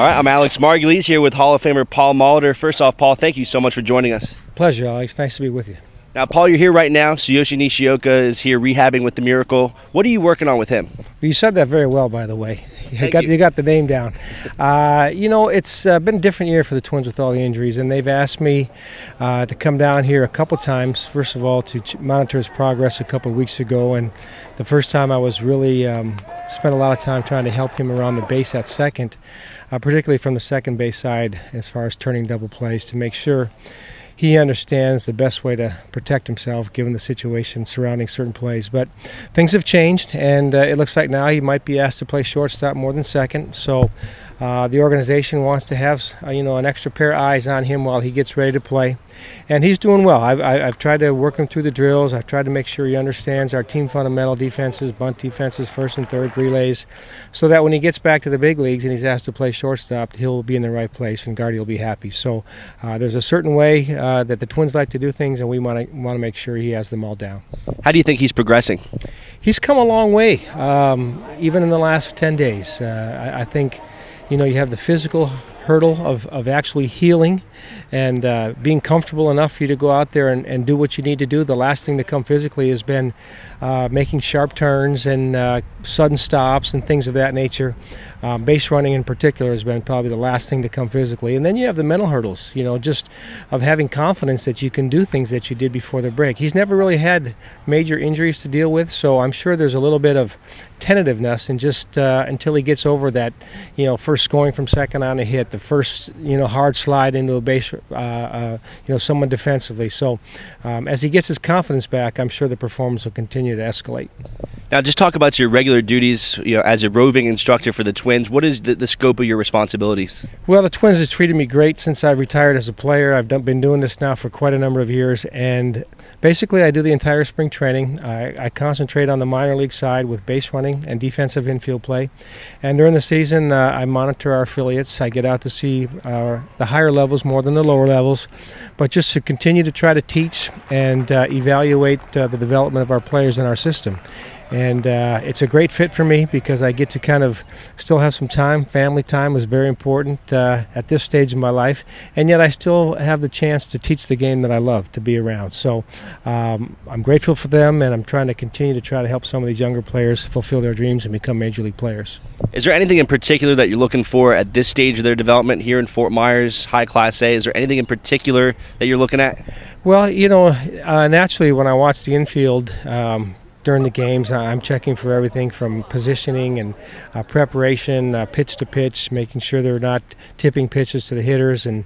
All right, I'm Alex Margulies here with Hall of Famer Paul Molitor. First off, Paul, thank you so much for joining us. Pleasure, Alex. Nice to be with you. Now, Paul, you're here right now, so Yoshi Nishioka is here rehabbing with the Miracle. What are you working on with him? Well, you said that very well, by the way. You got the name down. It's been a different year for the Twins with all the injuries, and they've asked me to come down here a couple times. First of all, to monitor his progress a couple of weeks ago, and the first time I was really spent a lot of time trying to help him around the base at second, particularly from the second base side as far as turning double plays to make sure he understands the best way to protect himself given the situation surrounding certain plays. But things have changed, and it looks like now he might be asked to play shortstop more than second. So the organization wants to have an extra pair of eyes on him while he gets ready to play. And he's doing well. I've tried to work him through the drills. I've tried to make sure he understands our team fundamental defenses, bunt defenses, first and third relays, so that when he gets back to the big leagues and he's asked to play shortstop, he'll be in the right place and Guardy will be happy. So there's a certain way that the Twins like to do things, and we want to make sure he has them all down. How do you think he's progressing? He's come a long way, even in the last 10 days. I think, you have the physical hurdle of actually healing and being comfortable enough for you to go out there and do what you need to do. The last thing to come physically has been making sharp turns and sudden stops and things of that nature. Base running in particular has been probably the last thing to come physically. And then you have the mental hurdles, just of having confidence that you can do things that you did before the break. He's never really had major injuries to deal with, so I'm sure there's a little bit of tentativeness and just until he gets over that, first scoring from second on a hit, the first, hard slide into a base, someone defensively. So as he gets his confidence back, I'm sure the performance will continue to escalate. Now, just talk about your regular duties, as a roving instructor for the Twins. What is the scope of your responsibilities? Well, the Twins has treated me great since I've retired as a player. I've been doing this now for quite a number of years, and basically I do the entire spring training. I concentrate on the minor league side with base running and defensive infield play. And during the season, I monitor our affiliates. I get out to see the higher levels more than the lower levels, but just to continue to try to teach and evaluate the development of our players in our system. And it's a great fit for me because I get to kind of still have some time. Family time is very important at this stage of my life, and yet I still have the chance to teach the game that I love to be around. So I'm grateful for them, and I'm trying to continue to try to help some of these younger players fulfill their dreams and become major league players. Is there anything in particular that you're looking for at this stage of their development here in Fort Myers, High Class A? Is there anything in particular that you're looking at? Well, naturally when I watch the infield, during the games, I'm checking for everything from positioning and preparation, pitch to pitch, making sure they're not tipping pitches to the hitters and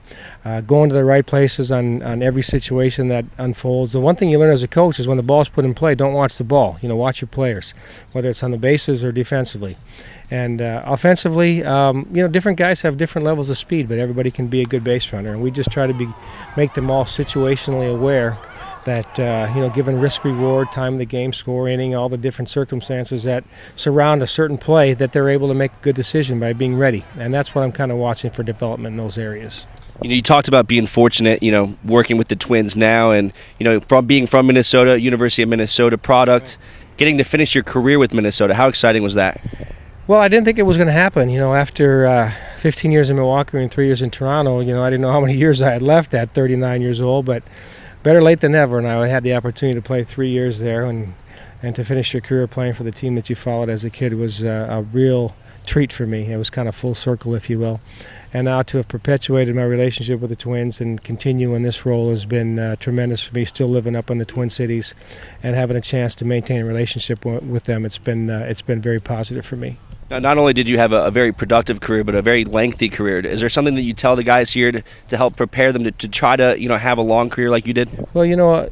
going to the right places on every situation that unfolds. The one thing you learn as a coach is when the ball's put in play, don't watch the ball. Watch your players, whether it's on the bases or defensively. And offensively, different guys have different levels of speed, but everybody can be a good base runner. And we just try to make them all situationally aware that, given risk-reward, time of the game, score, inning, all the different circumstances that surround a certain play, that they're able to make a good decision by being ready. And that's what I'm kind of watching for development in those areas. You talked about being fortunate, working with the Twins now and, from being from Minnesota, University of Minnesota product, getting to finish your career with Minnesota. How exciting was that? Well, I didn't think it was going to happen. After 15 years in Milwaukee and 3 years in Toronto, I didn't know how many years I had left at 39 years old, but better late than never, and I had the opportunity to play 3 years there and to finish your career playing for the team that you followed as a kid was a real treat for me. It was kind of full circle, if you will. And now to have perpetuated my relationship with the Twins and continue in this role has been tremendous for me, still living up in the Twin Cities and having a chance to maintain a relationship with them. It's been very positive for me. Now, not only did you have a very productive career, but a very lengthy career. Is there something that you tell the guys here to help prepare them to try to have a long career like you did? Well,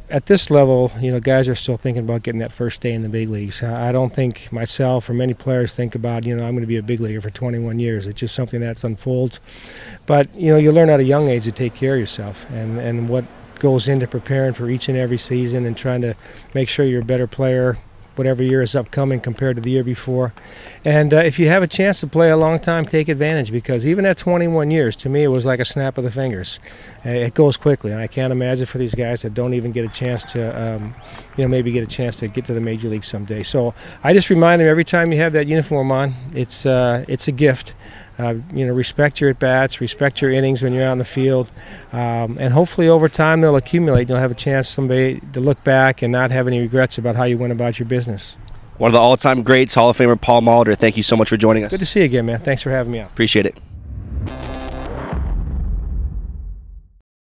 at this level, guys are still thinking about getting that first day in the big leagues. I don't think myself or many players think about, I'm going to be a big leaguer for 21 years. It's just something that unfolds. But, you learn at a young age to take care of yourself and what goes into preparing for each and every season and trying to make sure you're a better player whatever year is upcoming compared to the year before. And if you have a chance to play a long time, take advantage, because even at 21 years, to me, it was like a snap of the fingers. It goes quickly, and I can't imagine for these guys that don't even get a chance to, maybe get a chance to get to the major league someday. So I just remind them every time you have that uniform on, it's a gift. respect your at-bats, respect your innings when you're out in the field, and hopefully over time they'll accumulate. You'll have a chance someday to look back and not have any regrets about how you went about your business. One of the all-time greats, Hall of Famer Paul Molitor, thank you so much for joining us. Good to see you again, man. Thanks for having me out. Appreciate it.